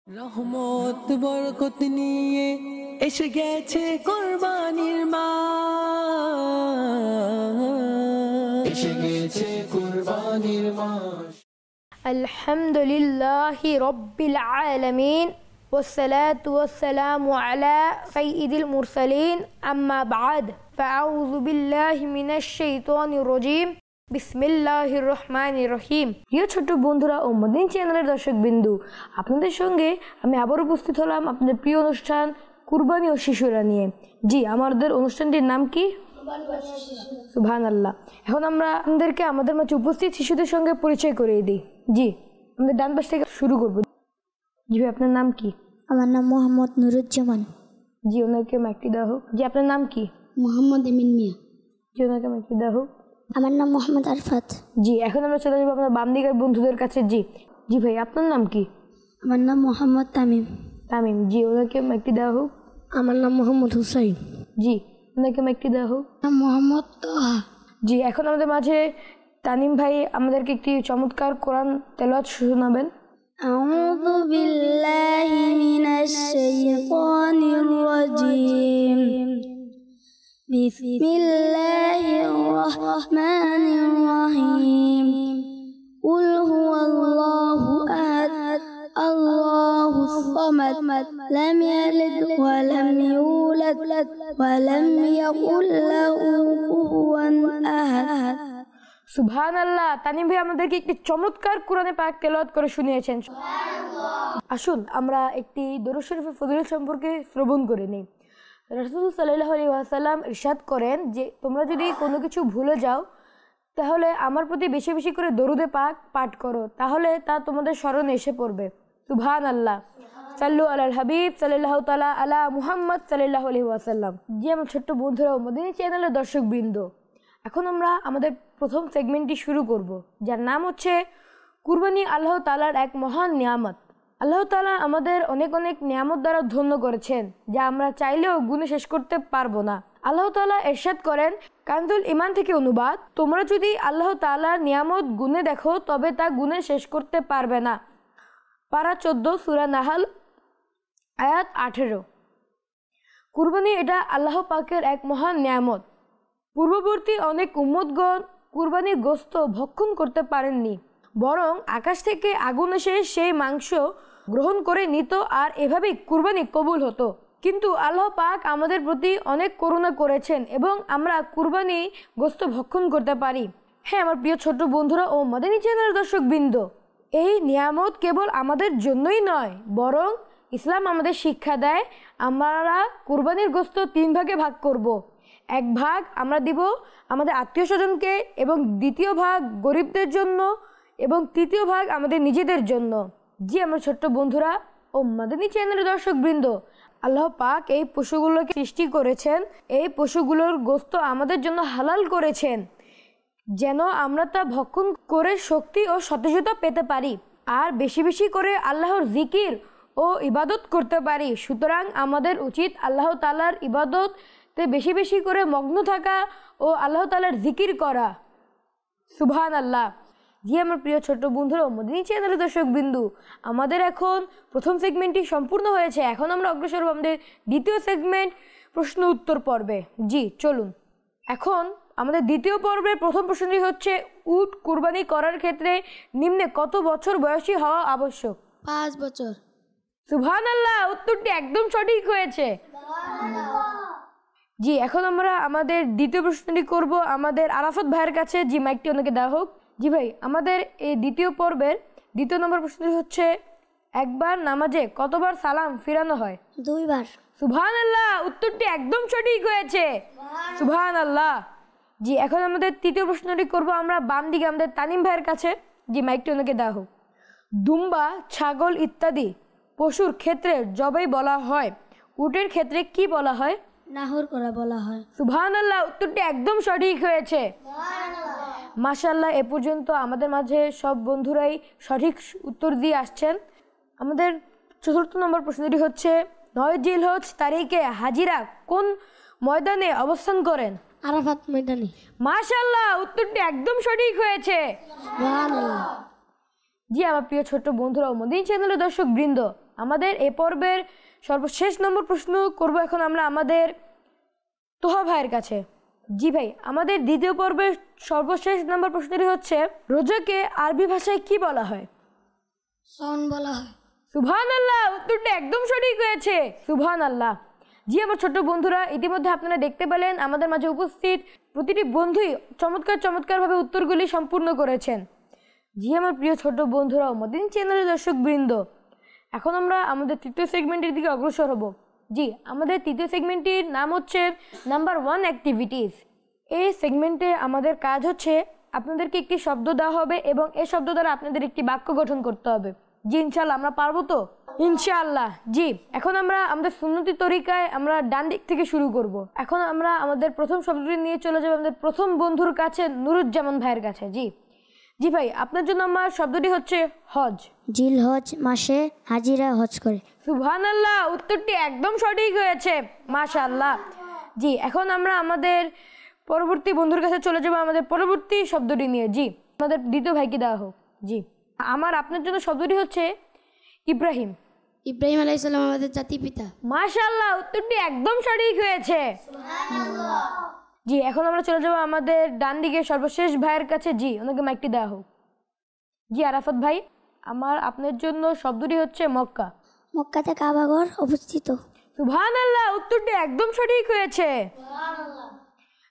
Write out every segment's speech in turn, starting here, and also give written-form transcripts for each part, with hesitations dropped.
রহমত বরকত নিয়ে এসে গেছে কুরবানির মাস, এসে গেছে কুরবানির মাস। আলহামদুলিল্লাহি রাব্বিল আলামিন والصلاة والسلام على سيد المرسلين أما بعد فأعوذ بالله من الشيطان الرجيم বিসমিল্লাহির রহমানির রহিম। প্রিয় ছোট বন্ধুরা ও মদিনা চ্যানেলের দর্শক বিন্দু, আপনাদের সঙ্গে আমি আবার উপস্থিত হলাম আপনাদের প্রিয় অনুষ্ঠান কুরবানি ও শিশুরা নিয়ে। জি, আমাদের অনুষ্ঠানটির নাম কি? সুবহানাল্লাহ। এখন আমরা আপনাদেরকে আমাদের মাঝে উপস্থিত শিশুদের সঙ্গে পরিচয় করিয়ে দিই। জি, আমাদের ডান পাশ থেকে শুরু করব। জি ভাই, আপনার নাম কি? আমার নাম মোহাম্মদ নুরুজ্জামান। জি, ওনাকে মাইকটি দেওয়া হোক। জি, আপনার নাম কি? মোহাম্মদ এমিন মিয়া। জি, ওনাকে মাইকটি দেওয়া হোক। আমার নাম মোহাম্মদ আরফাত। জি, এখন আমরা চলে যাবো আপনার বাম দিকের বন্ধুদের কাছে। জি জি ভাই, আপনার নাম কি? আমার নাম মোহাম্মদ তামিম। তামিম। জি, ওনাকে মাইকটি দেওয়া হোক। আমার নাম মোহাম্মদ হুসাইন। জি, ওনাকে মাইকটি দেওয়া হোক। মোহাম্মদ তোহা। জি, এখন আমাদের মাঝে তানিম ভাই আমাদেরকে একটি চমৎকার কোরআন তেলাওয়াত শোনাবেন। আউযু বিল্লাহি মিনাশ শাইতানির রাজীম। বিসমিল্লাহির রহমানির রহিম। কুল হুয়াল্লাহু আহাদ আল্লাহুস সামাদ লাম ইয়ালিদ ওয়া লাম ইউলাদ ওয়া লাম ইয়াকুল লাহু কুফুয়ান আহাদ। সুবহানাল্লাহ। তানিম ভাই আমাদেরকে একটি চমৎকার কোরআনে পাক তেলাওয়াত করে শুনিয়েছেন। আসুন আমরা একটি দরুদ শরীফের ফজিলত সম্পর্কে শ্রবণ করে নিই। রাসূল সাল্লাল্লাহু আলাইহি ওয়াসাল্লাম ইরশাদ করেন যে তোমরা যদি কোনো কিছু ভুলে যাও তাহলে আমার প্রতি বেশি বেশি করে দরুদে পাক পাঠ করো, তাহলে তা তোমাদের স্মরণে এসে পড়বে। সুবহানাল্লাহ। সাল্লু আলাল হাবিব সাল্লাল্লাহু তাআলা আলা মুহাম্মদ সাল্লাল্লাহু আলাইহি ওয়াসাল্লাম। জি আমার ছোট্ট বন্ধুরা ও মদিনা চ্যানেলের দর্শকবৃন্দ, এখন আমরা আমাদের প্রথম সেগমেন্টটি শুরু করব, যার নাম হচ্ছে কুরবানি আল্লাহ তাআলার এক মহান নিয়ামত। আল্লাহ তাআলা আমাদের অনেক অনেক নিয়ামত দ্বারা ধন্য করেছেন, যা আমরা চাইলেও গুণে শেষ করতে পারবো না। আল্লাহ তাআলা ইরশাদ করেন, কানজুল ঈমান থেকে অনুবাদ, তোমরা যদি আল্লাহ তাআলার নিয়ামত গুণে দেখো তবে তা গুণে শেষ করতে পারবে না। পারা 14 সূরা নাহাল আয়াত 18। কুরবানি এটা আল্লাহ পাকের এক মহান নিয়ামত। পূর্ববর্তী অনেক উম্মতগণ কুরবানির গোশত ভক্ষণ করতে পারেননি, বরং আকাশ থেকে আগুন এসে সেই মাংস গ্রহণ করে নিত আর এভাবেই কুরবানি কবুল হতো। কিন্তু আল্লাহ পাক আমাদের প্রতি অনেক করুণা করেছেন এবং আমরা কুরবানি গোশত ভক্ষণ করতে পারি। হ্যাঁ আমার প্রিয় ছোট বন্ধুরা ও মদিনা চ্যানেলের দর্শকবৃন্দ, এই নিয়ামত কেবল আমাদের জন্যই নয়, বরং ইসলাম আমাদের শিক্ষা দেয় আমরা কুরবানির গোশত 3 ভাগে ভাগ করব। এক ভাগ আমরা দিব আমাদের আত্মীয় স্বজনকে, এবং দ্বিতীয় ভাগ গরিবদের জন্য, এবং তৃতীয় ভাগ আমাদের নিজেদের জন্য। জি আমার ছোট্ট বন্ধুরা ও মদিনা চ্যানেলের দর্শকবৃন্দ, আল্লাহ পাক এই পশুগুলোকে সৃষ্টি করেছেন, এই পশুগুলোর গোশত আমাদের জন্য হালাল করেছেন যেন আমরা তা ভক্ষণ করে শক্তি ও সতেজতা পেতে পারি আর বেশি বেশি করে আল্লাহর জিকির ও ইবাদত করতে পারি। সুতরাং আমাদের উচিত আল্লাহ তাআলার ইবাদতে বেশি বেশি করে মগ্ন থাকা ও আল্লাহ তাআলার জিকির করা। সুবহানাল্লাহ। জি আমার প্রিয় ছোট্ট বন্ধুরা ও মদিনা চ্যানেলের দর্শকবৃন্দু, আমাদের এখন প্রথম সেগমেন্টটি সম্পূর্ণ হয়েছে। এখন আমরা অগ্রসর হব আমাদের দ্বিতীয় সেগমেন্ট প্রশ্ন উত্তর পর্বে। জি চলুন। এখন আমাদের দ্বিতীয় পর্বের প্রথম প্রশ্নটি হচ্ছে, উট কুরবানি করার ক্ষেত্রে নিম্নে কত বছর বয়সী হওয়া আবশ্যক? 5 বছর। সুবহানাল্লাহ, উত্তরটি একদম সঠিক হয়েছে। জি এখন আমরা আমাদের দ্বিতীয় প্রশ্নটি করব আমাদের আরাফাত ভাইয়ের কাছে। জি মাইকটি ওনাকে দেওয়া হোক। জি ভাই, আমাদের এই দ্বিতীয় পর্বের দ্বিতীয় নম্বর প্রশ্নটি হচ্ছে, একবার নামাজে কতবার সালাম ফিরানো হয়? 2 বার। সুবহানাল্লাহ, উত্তরটি একদম সঠিক হয়েছে। সুবহানাল্লাহ। জি এখন আমাদের তৃতীয় প্রশ্নটি করব আমরা বাম দিকে আমাদের তানিম ভাইয়ের কাছে। জি মাইকটি ওনাকে দেওয়া হোক। দুম্বা, ছাগল ইত্যাদি পশুর ক্ষেত্রে জবাই বলা হয়, উটের ক্ষেত্রে কি বলা হয়? নাহর করা বলা হয়। সুবহানাল্লাহ, উত্তরটি একদম সঠিক হয়েছে। মাশাআল্লাহ, এ পর্যন্ত আমাদের মাঝে সব বন্ধুরাই সঠিক উত্তর দিয়ে আসছেন। আমাদের চতুর্থ নম্বর প্রশ্নটি হচ্ছে, 9 জিলহজ তারিখে হাজিরা কোন ময়দানে অবস্থান করেন? আরাফাত ময়দানে। মাশাআল্লাহ, উত্তরটি একদম সঠিক হয়েছে। সুবহানাল্লাহ। জি আমার প্রিয় ছোট্ট বন্ধুরা ও মদিনা চ্যানেলের দর্শকবৃন্দ, আমাদের এ পর্বের সর্বশেষ নম্বর প্রশ্ন করব এখন আমরা আমাদের তোহা ভাইয়ের কাছে। জি ভাই, আমাদের দ্বিতীয় পর্বের সর্বশেষ নম্বর প্রশ্নটি হচ্ছে, রোজাকে আরবি ভাষায় কি বলা হয়? সন বলা হয়। সুবহানাল্লাহ, উত্তরটা একদম সঠিক হয়েছে। সুবহানাল্লাহ। জি আমার ছোট্ট বন্ধুরা, ইতিমধ্যে আপনারা দেখতে পেলেন আমাদের মাঝে উপস্থিত প্রতিটি বন্ধুই চমৎকারভাবে উত্তরগুলি সম্পূর্ণ করেছেন। জি আমার প্রিয় ছোট বন্ধুরা ও মদিনী চ্যানেলের দর্শকবৃন্দ, এখন আমরা আমাদের তৃতীয় সেগমেন্টের দিকে অগ্রসর হব। জি, আমাদের তৃতীয় সেগমেন্টটির নাম হচ্ছে নাম্বার 1 অ্যাক্টিভিটিস। এই সেগমেন্টে আমাদের কাজ হচ্ছে আপনাদেরকে একটি শব্দ দেওয়া হবে এবং এই শব্দ দ্বারা আপনাদের একটি বাক্য গঠন করতে হবে। জি ইনশাআল্লাহ আমরা পারবো তো? ইনশাআল্লাহ। জি, এখন আমরা আমাদের সুন্নতি তরিকায় আমরা ডান দিক থেকে শুরু করব। এখন আমরা আমাদের প্রথম শব্দটি নিয়ে চলে যাব আমাদের প্রথম বন্ধুর কাছে, নুরুজ্জামান ভাইয়ের কাছে। জি ভাই, আপনার জন্য আমার শব্দটি হচ্ছে হজ। জিল হজ মাসে হাজিরা হজ করে। সুবহানাল্লাহ, উত্তরটি একদম সঠিক হয়েছে, মাশাআল্লাহ। জি, এখন আমরা আমাদের পরবর্তী বন্ধুর কাছে চলে যাব আমাদের পরবর্তী শব্দটি নিয়ে। জি, আমাদের দ্বিতীয় ভাইকে দেওয়া হোক। জি, আমার আপনার জন্য শব্দটি হচ্ছে ইব্রাহিম। ইব্রাহিম আলাইহিস সালাম আমাদের জাতি পিতা। মাশাআল্লাহ, উত্তরটি একদম সঠিক হয়েছে। জি, এখন আমরা চলে যাব আমাদের ডান দিকে সর্বশেষ ভাইয়ের কাছে। জি, ওনাকে মাইকটি দেওয়া হোক। জি আরাফাত ভাই, আমার আপনার জন্য শব্দটি হচ্ছে মক্কা। মক্কাতে কাবাঘর অবস্থিত। সুবহানাল্লাহ, উত্তরটি একদম সঠিক হয়েছে।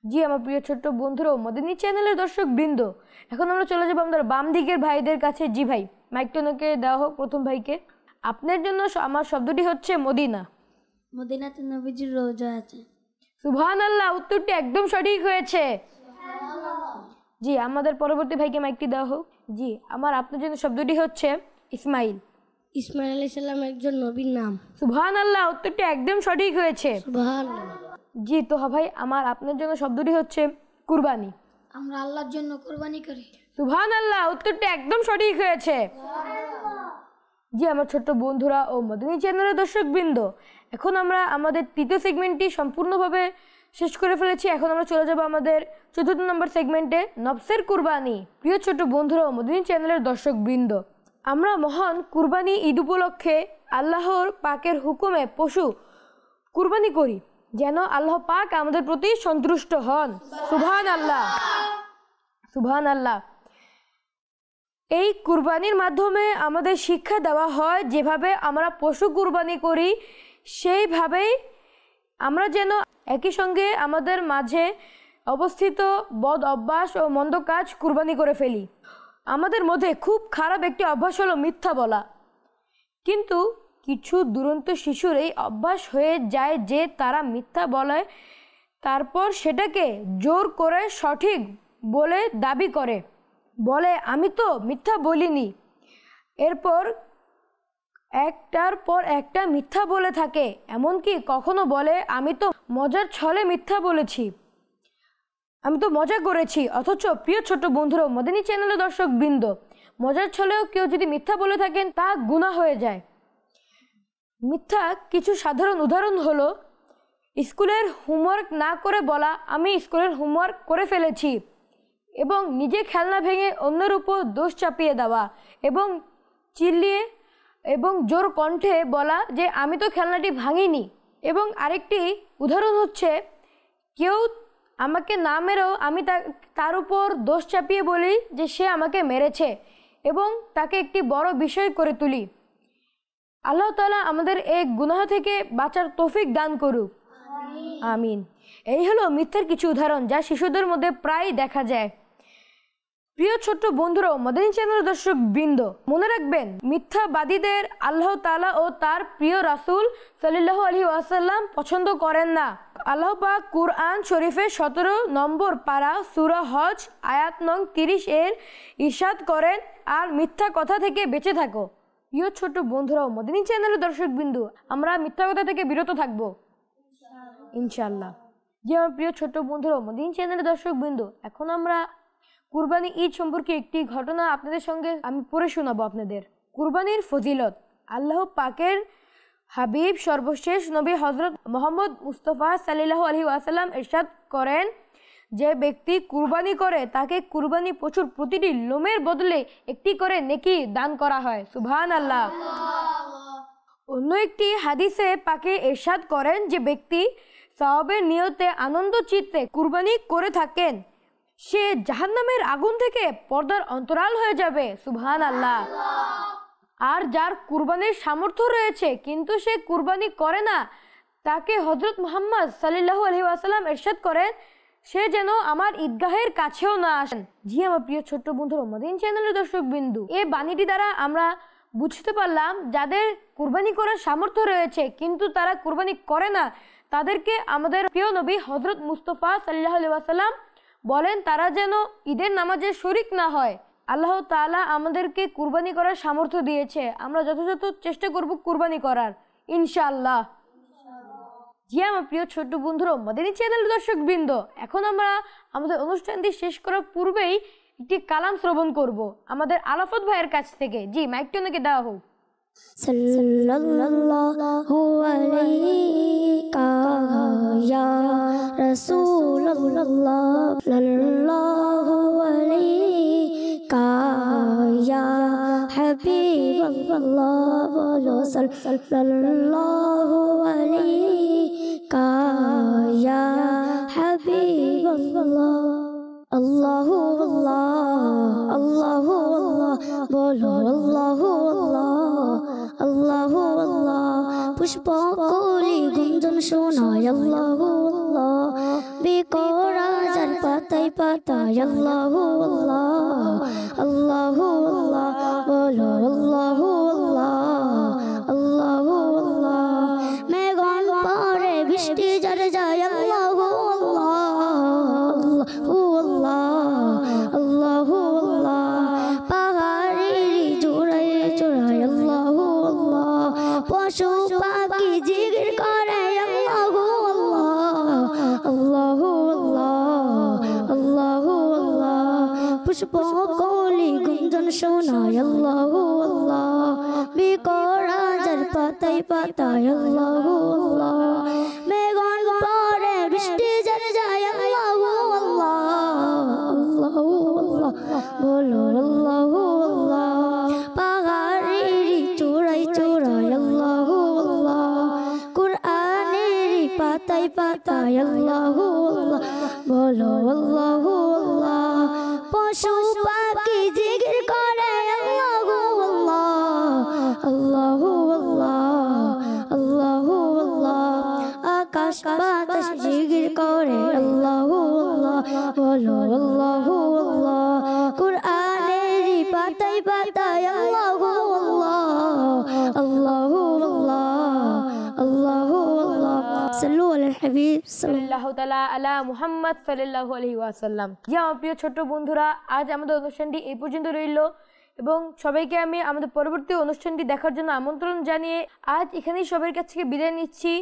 জি আমার প্রিয় ছোট্ট বন্ধুরা, মদিনী চ্যানেলের দর্শক বৃন্দ, এখন আমরা চলে যাবো আমাদের বাম দিকের ভাইদের কাছে। জি ভাই, মাইকটা ওনাকে দেওয়া হোক, প্রথম ভাইকে। আপনার জন্য আমার শব্দটি হচ্ছে মদিনা। মদিনাতে নবীজির রওজা আছে। সুবহানাল্লাহ, উত্তরটি একদম সঠিক হয়েছে। জি, আমাদের পরবর্তী ভাইকে মাইকটি দেওয়া হোক। জি, আমার আপনার জন্য শব্দটি হচ্ছে ইসমাইল। ইসমাইল আলাইহিস সালাম একজন নবীর নাম। সুবহানাল্লাহ, উত্তরটি একদম সঠিক হয়েছে। সুবহানাল্লাহ। জি তোহা ভাই, আমার আপনার জন্য শব্দটি হচ্ছে কুরবানি। আমরা আল্লাহর জন্য কুরবানি করি। সুবহানাল্লাহ, উত্তরটি একদম সঠিক হয়েছে। জি আমার ছোট্ট বন্ধুরা ও মদিনী চ্যানেলের দর্শকবৃন্দ, এখন আমরা আমাদের তৃতীয় সেগমেন্টটি সম্পূর্ণভাবে শেষ করে ফেলেছি। এখন আমরা চলে যাব আমাদের চতুর্থ নম্বর সেগমেন্টে, নফসের কুরবানি। প্রিয় ছোট বন্ধুরা ও মদিনী চ্যানেলের দর্শকবৃন্দ, আমরা মহান কুরবানি ঈদ উপলক্ষে আল্লাহর পাকের হুকুমে পশু কুরবানি করি যেন আল্লাহ পাক আমাদের প্রতি সন্তুষ্ট হন। সুবহানাল্লাহ, সুবহানাল্লাহ। এই কুরবানির মাধ্যমে আমাদের শিক্ষা দেওয়া হয় যেভাবে আমরা পশু কুরবানি করি সেইভাবেই আমরা যেন একই সঙ্গে আমাদের মাঝে অবস্থিত বদ অভ্যাস ও মন্দ কাজ কুরবানি করে ফেলি। আমাদের মধ্যে খুব খারাপ একটি অভ্যাস হলো মিথ্যা বলা, কিন্তু কিছু দুরন্ত শিশুর এই অভ্যাস হয়ে যায় যে তারা মিথ্যা বলে, তারপর সেটাকে জোর করে সঠিক বলে দাবি করে, বলে আমি তো মিথ্যা বলিনি। এরপর একটার পর একটা মিথ্যা বলে থাকে, এমনকি কখনো বলে আমি তো মজার ছলে মিথ্যা বলেছি, আমি তো মজা করেছি। অথচ প্রিয় ছোট বন্ধুরা মদিনী চ্যানেলের দর্শক বৃন্দ, মজার ছলেও কেউ যদি মিথ্যা বলে থাকেন তা গুনাহ হয়ে যায়। মিথ্যা কিছু সাধারণ উদাহরণ হলো স্কুলের হোমওয়ার্ক না করে বলা আমি স্কুলের হোমওয়ার্ক করে ফেলেছি, এবং নিজে খেলনা ভেঙে অন্যের উপর দোষ চাপিয়ে দেওয়া, এবং চিল্লিয়ে এবং জোর কণ্ঠে বলা যে আমি তো খেলনাটি ভাঙিনি। এবং আরেকটি উদাহরণ হচ্ছে কেউ আমাকে না মেরেও আমি তার উপর দোষ চাপিয়ে বলি যে সে আমাকে মেরেছে এবং তাকে একটি বড় বিষয় করে তুলি। আল্লাহ তাআলা আমাদের এই গুনাহ থেকে বাঁচার তৌফিক দান করুক, আমিন। এই হলো মিথ্যার কিছু উদাহরণ যা শিশুদের মধ্যে প্রায় দেখা যায়। প্রিয় ছোট্ট বন্ধুরা মদিনী চ্যানেলের দর্শক বৃন্দ, মনে রাখবেন মিথ্যাবাদীদের আল্লাহ তাআলা ও তার প্রিয় রাসূল সাল্লাল্লাহু আলাইহি ওয়াসাল্লাম পছন্দ করেন না। আল্লাহ পাক কুরআন শরীফের 17 নম্বর পারা সূরা হজ আয়াত নং 30 এর ইরশাদ করেন, আর মিথ্যা কথা থেকে বেঁচে থাকো। প্রিয় ছোট্ট বন্ধুরা মদিনী চ্যানেলের দর্শক বিন্দু, আমরা মিথ্যা কথা থেকে বিরত থাকবো ইনশাআল্লাহ। যে আমার প্রিয় ছোট্ট বন্ধুরা মদিনী চ্যানেলের দর্শক বিন্দু, এখন আমরা কুরবানি ঈদ সম্পর্কে একটি ঘটনা আপনাদের সঙ্গে আমি পড়ে শোনাবো আপনাদের। কুরবানির ফজিলত। আল্লাহ পাকের হাবিব সর্বশেষ নবী হজরত মোহাম্মদ মুস্তফা সাল্লাল্লাহু আলাইহি ওয়াসাল্লাম ইরশাদ করেন, যে ব্যক্তি কুরবানি করে তাকে কুরবানি পশুর প্রতিটি লোমের বদলে একটি করে নেকি দান করা হয়। সুবহানাল্লাহ। অন্য একটি হাদিসে পাকে ইরশাদ করেন যে ব্যক্তি সওয়াবের নিয়তে আনন্দ চিত্তে কুরবানি করে থাকেন সে জাহান্নামের আগুন থেকে পর্দার অন্তরাল হয়ে যাবে। সুবহানাল্লাহ। আর যার কুরবানির সামর্থ্য রয়েছে কিন্তু সে কুরবানি করে না, তাকে হযরত মুহাম্মদ সাল্লাল্লাহু আলাইহি ওয়াসাল্লাম ইরশাদ করেন সে যেন আমার ঈদগাহের কাছেও না আসেন। জি আমার প্রিয় ছোট্ট বন্ধুরা, মদিনা চ্যানেলের দর্শক বিন্দু, এই বাণীটি দ্বারা আমরা বুঝতে পারলাম যাদের কুরবানি করার সামর্থ্য রয়েছে কিন্তু তারা কুরবানি করে না, তাদেরকে আমাদের প্রিয় নবী হযরত মুস্তাফা সাল্লাল্লাহু আলাইহি ওয়াসাল্লাম বলেন তারা যেন ঈদের নামাজে শরিক না হয়। আল্লাহ তাআলা আমাদেরকে কুরবানি করার সামর্থ্য দিয়েছে, আমরা যথাযথ চেষ্টা করব কুরবানি করার ইনশাআল্লাহ। জি আমার প্রিয় ছোট্ট বন্ধুরা, মদিনা চ্যানেলের দর্শক বৃন্দ, এখন আমরা আমাদের অনুষ্ঠানটি শেষ করার পূর্বেই একটি কালাম শ্রবণ করব আমাদের আরাফাত ভাইয়ের কাছ থেকে। জি মাইকটি ওনাকে দেওয়া হোক। সাল্লাল্লাহু আলাইকা ইয়া রাসূলুল্লাহ, সাল্লাল্লাহু আলাইকা ইয়া হাবিবাল্লাহ, বলো সাল্লাল্লাহু আলাইকা ইয়া হাবিবাল্লাহ। আল্লাহু আল্লাহ, আল্লাহু আল্লাহ, বলো আল্লাহু আল্লাহ, আল্লাহু আল্লাহ। পুষ্পকলি গুঞ্জন শোনায় আল্লাহু আল্লাহ, বেকরা যার পাতায় পাতায় আল্লাহু আল্লাহ, আল্লাহু আল্লাহ, বলো আল্লাহু আল্লাহ, আল্লাহু আল্লাহ। মেঘন পরে বৃষ্টি ঝরে যায় আল্লাহু আল্লাহ, আল্লাহু আল্লাহ, আল্লাহু আল্লাহ। পাহাড়ের চূড়ায় চূড়ায় আল্লাহু আল্লাহ, পশু পাখি জিকির করে আল্লাহু আল্লাহ, আল্লাহু আল্লাহ, আল্লাহু আল্লাহ। পুষ্পকলি গুঞ্জন শোনায় আল্লাহু আল্লাহ, বেকরা যার পাতায় পাতায় আল্লাহু আল্লাহ। মেঘন পরে বৃষ্টি ঝরে যায় আল্লাহু আল্লাহ, আল্লাহু আল্লাহ, বলো আল্লাহু আল্লাহ। পাহাড়ের চূড়ায় চূড়ায় আল্লাহু আল্লাহ, কুরআনের পাতায় পাতায় আল্লাহু আল্লাহ, বলো আল্লাহু আল্লাহ। পশু পাখি জিকির করে আল্লাহু আল্লাহ, আল্লাহু আল্লাহ, আল্লাহু আল্লাহ। আকাশ বাতাস জিকির করে আল্লাহু আল্লাহ, বলো আল্লাহু আল্লাহ। কুরআনের পাতায় পাতায় আল্লাহু আল্লাহ, আল্লাহু আল্লাহ, আল্লাহু আল্লাহ। সাল্লু আলাল হাবিব সাল্লাল্লাহু তাআলা আলা মুহাম্মদ সাল্লাল্লাহু আলাইহি ওয়াসাল্লাম। জি আমার প্রিয় ছোট্ট বন্ধুরা, আজ আমাদের অনুষ্ঠানটি এই পর্যন্ত রইল এবং সবাইকে আমি আমাদের পরবর্তী অনুষ্ঠানটি দেখার জন্য আমন্ত্রণ জানিয়ে আজ এখানেই সবার কাছ থেকে বিদায় নিচ্ছি।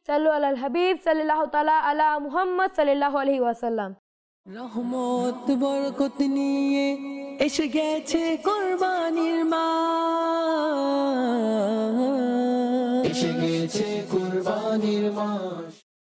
সাল্লু আলাল হাবিব সাল্লাল্লাহু তাআলা আলা মুহাম্মদ সাল্লাল্লাহু আলাইহি ওয়াসাল্লাম। রহমত বরকত নিয়ে এসে গেছে কুরবানির মাস, এসে গেছে কুরবানির মাস।